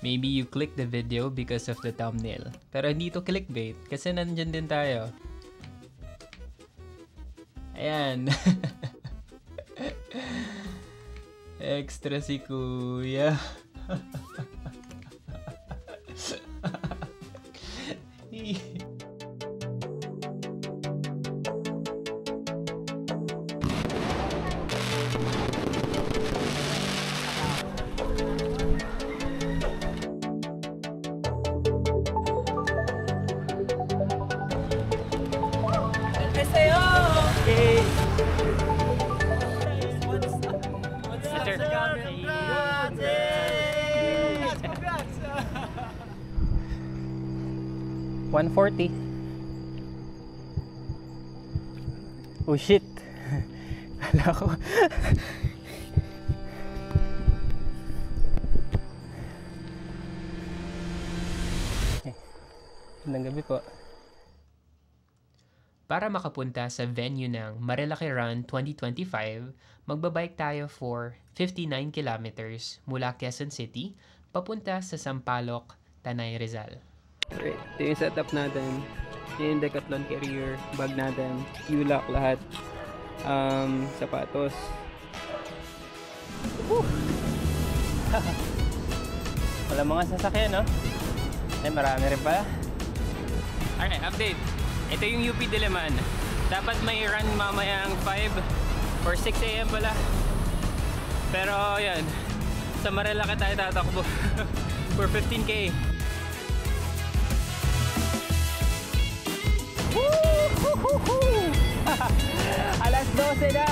Maybe you click the video because of the thumbnail. Pero hindi to clickbait kasi nandyan din tayo. Ayan. Extra si Kuya. Okay. 140. Oh shit. Kala ko. Okay. Magandang gabi po. Para makapunta sa venue ng Marilaki Run 2025, magbabike tayo for 59 kilometers mula Quezon City papunta sa Sampaloc, Tanay Rizal. Right. Ito yung setup natin. Yung Decathlon carrier, bag natin, U-lock lahat, sapatos. Wala mga sasakyan, no? Ay, marami rin pala. Okay, update. Ito yung UP Diliman. Dapat may run mamayang 5 or 6 AM pala. Pero yan, sa Marilaki tayo tatakbo for 15K. Alas 12 na.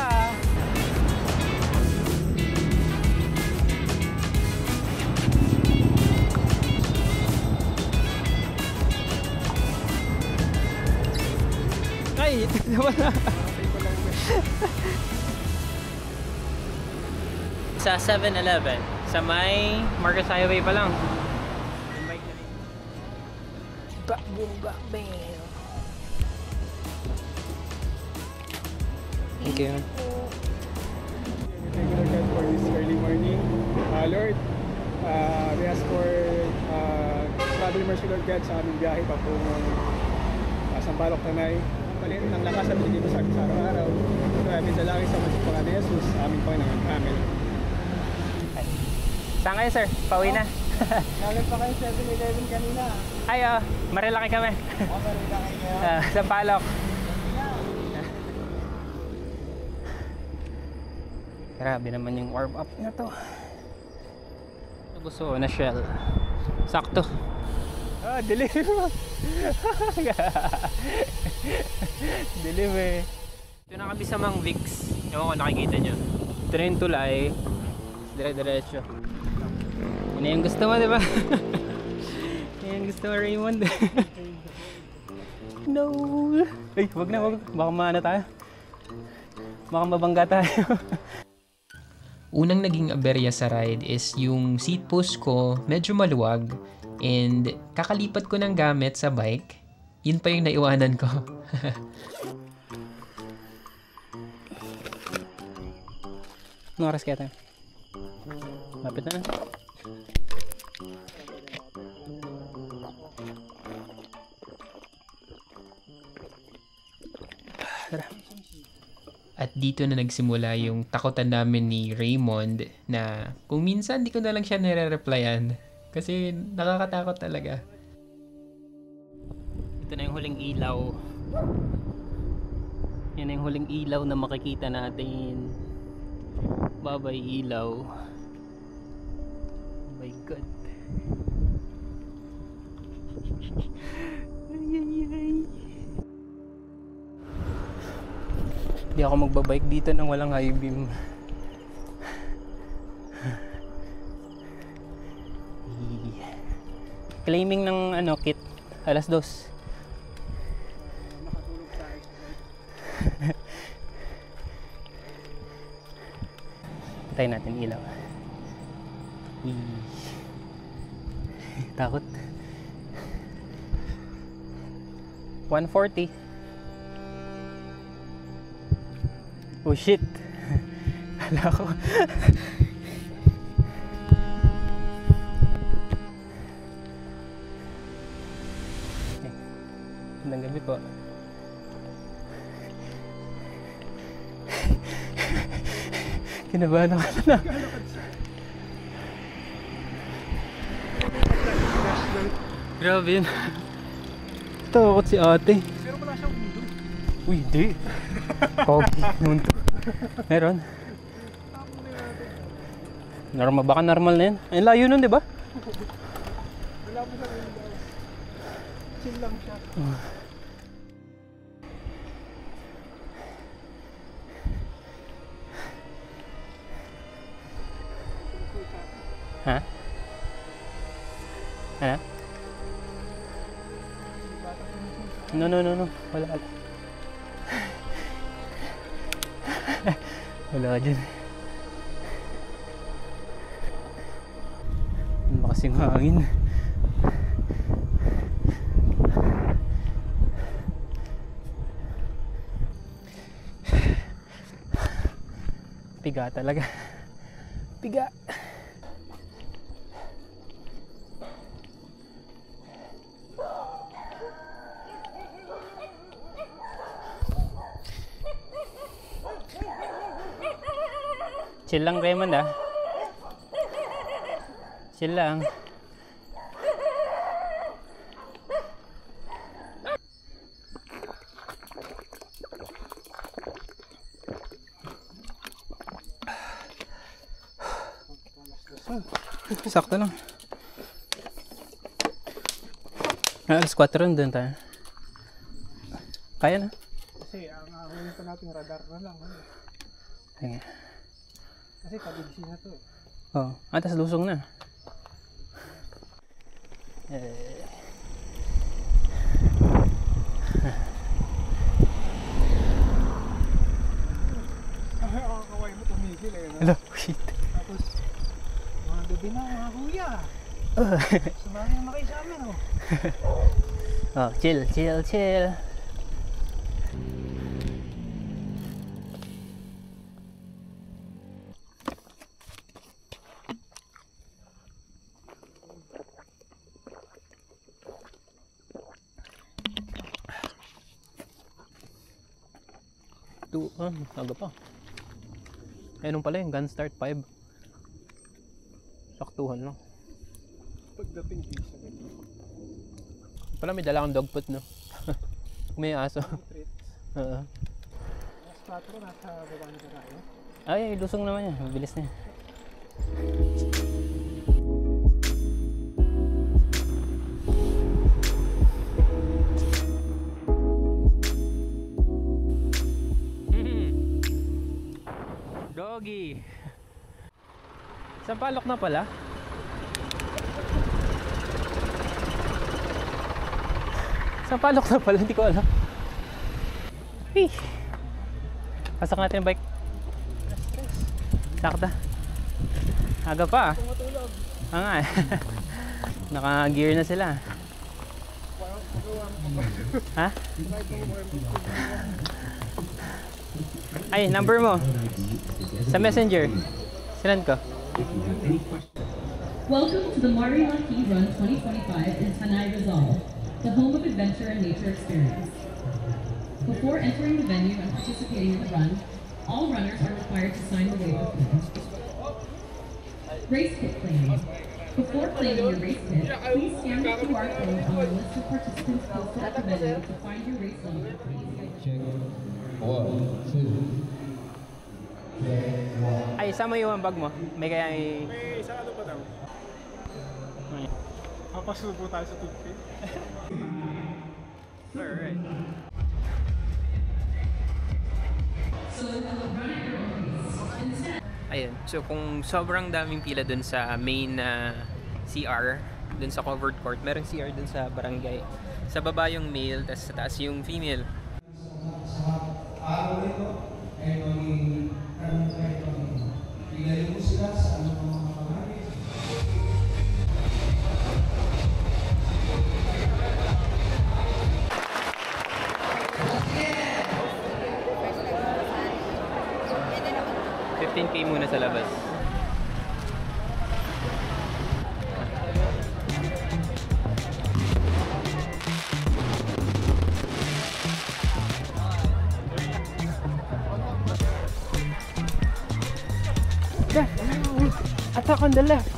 Ay, ito naman na. Sa 7-Eleven, sa may Marcos Highway pa lang. Back boom, back bam. Thank you. Regular God for this early morning. Lord, we ask for travel mercy, Lord God, sa aming biyahe pa po Sampaloc, Tanay. Palit ng lakas at hindi sa amin sa araw-araw. Maraming dalangin sa mga Panginoon Jesus, aming Panginoon. Amen. Saan kayo, sir? Pauwi na. Galing pa kayo 7-Eleven kanina. Ay, Marilaki kami. Marilaki kayo. Sampaloc. Grabe naman yung warm up na to. Gusto na shell. Sakto. Dilim. Dilim eh. Ito na kami sa Mang Vix. Ewan ko nakikita nyo. Ito na yung tulay. Dire-diretso. Yun na yung gusto mo, diba? Yan yung gusto mo, Raymond. No. Ay, wag na, wag. Baka maano tayo. Baka mabangga tayo. Unang naging aberya sa ride is yung seat post ko medyo maluwag and kakalipat ko ng gamit sa bike. Yun pa yung naiwanan ko. Anong oras kaya tayo? Lapit na. At dito na nagsimula yung takutan namin ni Raymond na kung minsan di ko na lang siya nire-replyan kasi nakakatakot talaga. Ito na yung huling ilaw. Yan na yung huling ilaw na makikita natin. Babay ilaw. Oh my God. Ay. Hindi ako magbabike dito nang walang high beam. Claiming ng kit alas 2. Tayo natin ilaw. Takot. 140. Oh shit. Kala ko. Magandang gabi po. Kinabahan ako na. Grabe yun. Takot si ate. Pero wala siyang mundo. Uy, di. Pogi. Nunto. Meron. Normal, baka normal na yan. Ay, layo nun, di ba? Wala mo siyang mundo. Chill lang siya. Ha? Ano? No. Wala. Wala dyan. Ang lakas yung hangin. Piga talaga. Piga. Chill lang, Raymond, ah. Chill lang. Sakto lang. Alas 4 rin doon tayo. Kaya na. Kasi ang huli pa natin radar na lang. Sige. Kasi kabigsi na to eh. Oo. Tapos lusong na. Ang kaway mo tumigil eh. Hello, shit. Tapos, mga gabi na mga kuya. Sumali naman kayo sa amin oh. Oh, chill. Aga pa. Ayun pala yung gun start 5. Saktuhan lang. Pagdating dito sa gabi. Pala may dala kang dog food, no? May aso. Treats. Oo. Mas 4 nasa baba na tayo. Ay, lusong naman yan. Mabilis na yan. Doggy! Sampalok na pala. Sampalok na pala, hindi ko alam. Hey. Pasak natin yung bike. Sakta. Aga pa ah. Nga eh. Naka-gear na sila. Ha? Ay, number mo. Sa messenger. Sinend ko. Welcome to the Marilaki Run 2025 in Tanay, Rizal, the home of adventure and nature experience. Before entering the venue and participating in the run, all runners are required to sign the waiver form. Race kit claiming. Before claiming your race kit, please scan the QR code on the list of participants posted at the venue to find your race number, please. Check. 1, 2. Ay, sama yung bag mo. May kaya May isang ano pa daw. Papasubo tayo sa toothpick. Alright. Ayun. So kung sobrang daming pila dun sa main CR, dun sa covered court, meron CR dun sa barangay. Sa baba yung male, tas sa taas yung female. Araw nito ay maging pinali mo sila sa ano mga kamari. $15K muna sa labas. stuck on the left.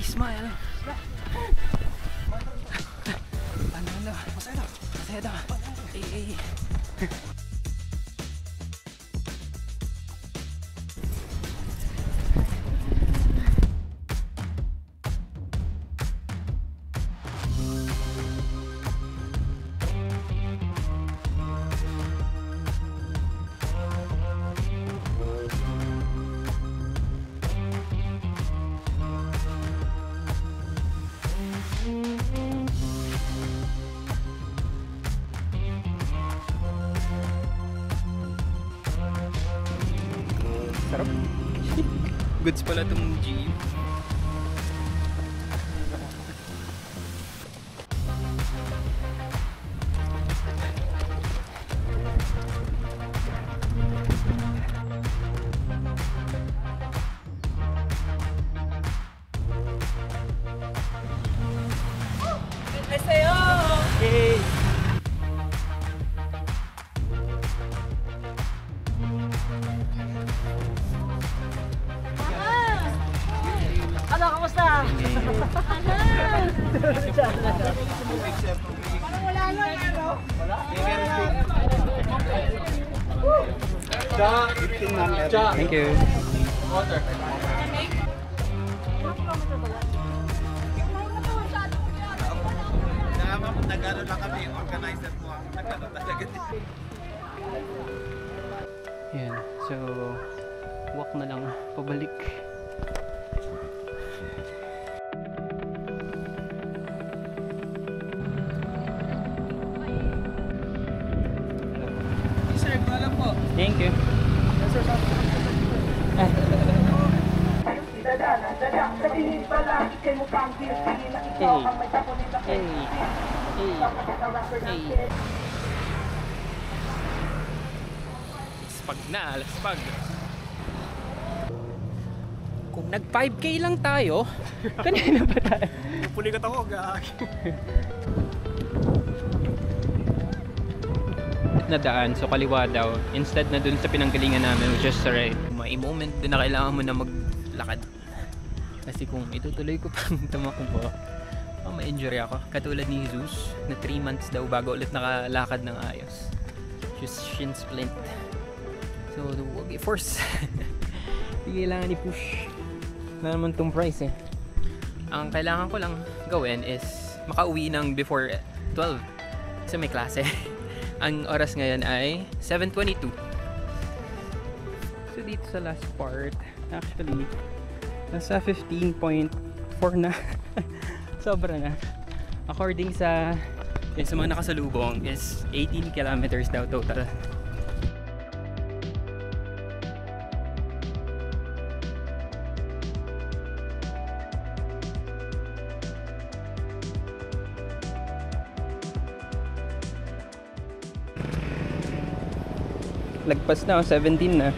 Smile. Ano? Masaya daw. Ay. Sarap. Goods pala itong jeep. Yay! Ano, kamusta? Parang wala lang, ano? Wala? Thank you. Water. Nag-ano lang kami, organizer po ang nag-ano talaga. Yan. So, walk na lang pabalik. Sir, wala po. Thank you. Laspag na, laspag. Kung nag 5K lang tayo, kanina ba tayo? Puli ka tawag. Nadaan, so kaliwa daw. Instead na dun sa pinanggalingan namin, which is right. May moment din na kailangan mo na maglakad. Kasi kung itutuloy ko pang tumakbo, may injury ako. Katulad ni Jesus, na 3 months daw bago ulit nakalakad ng ayos. Just shin splint. So, huwag i-force. Hindi kailangan i-push. Na naman tong price eh. Ang kailangan ko lang gawin is makauwi ng before 12. Kasi may klase. Ang oras ngayon ay 7:22. So dito sa last part, actually, nasa 15.4 na. Sobra na. According sa mga nakasalubong is 18 kilometers daw total. Lagpas na, 17 na.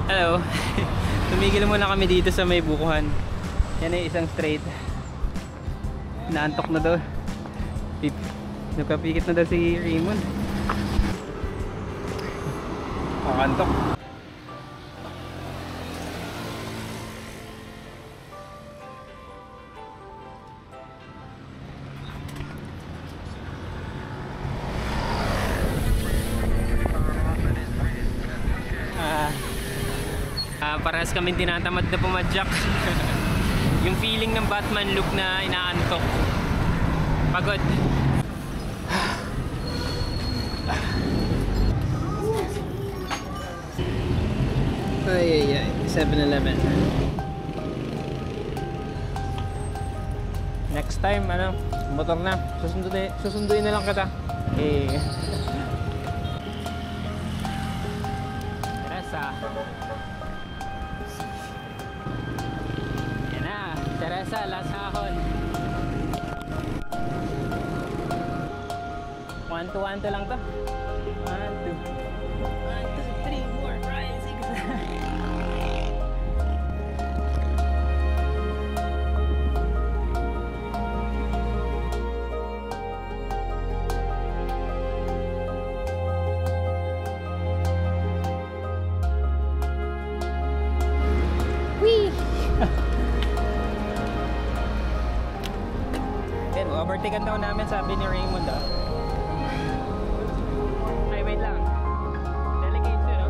Hello. Tumigil muna kami dito sa may bukuhan. Yan ay isang straight. Naantok na daw. Nakapikit na daw si Raymond. Pakantok. Parehas kami tinatamad na pumadyak. Yung feeling ng Batman look na inaantok. Pagod. Ay, 7-Eleven. Next time, motor na. Susunduin na lang kita. Teresa. Yan na. Teresa, last hahon. 1-2 lang to. 1, 2, 3, 4, 5, 6. Overtaken daw namin, sabi ni Raymond Ay, wait lang. Delegate yun, no?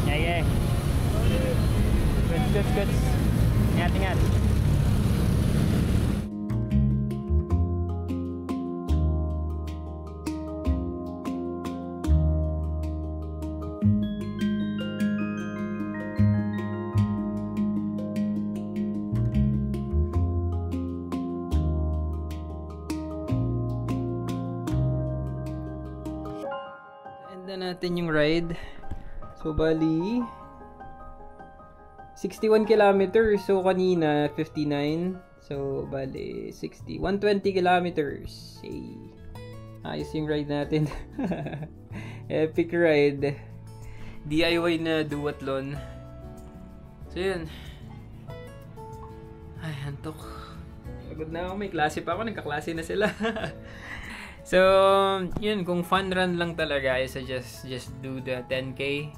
Yeah. Good. Ingat. Natin yung ride. So bali 61 kilometers. So kanina 59. So bali 60. 120 kilometers. Hey. Ayos yung ride natin. Epic ride. DIY na duathlon. So yun. Ay, antok. Pagod na ako. May klase pa ako. Nagkaklase na sila. So, yun, kung fun run lang talaga, I suggest just do the 10K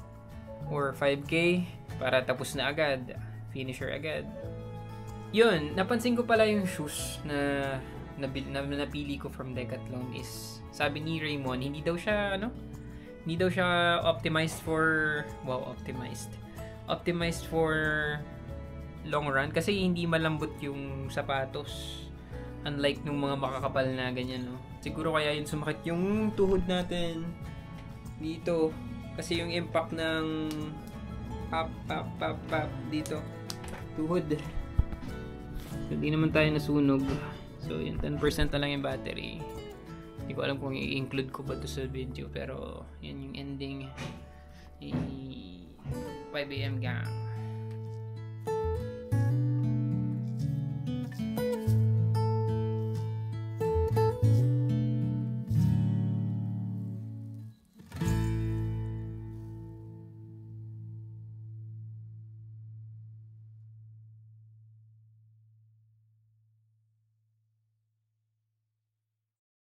or 5K para tapos na agad, finisher agad. Yun, napansin ko pala yung shoes na napili ko from Decathlon is, sabi ni Raymond, hindi daw siya optimized for, optimized for long run kasi hindi malambot yung sapatos. Unlike nung mga makakapal na ganyan, no? Siguro kaya yun sumakit yung tuhod natin dito. Kasi yung impact ng pop dito. Tuhod. So, hindi naman tayo nasunog. So, yun, 10% na lang yung battery. Hindi ko alam kung i-include ko ba ito sa video. Pero, yun yung ending. 5 AM gang.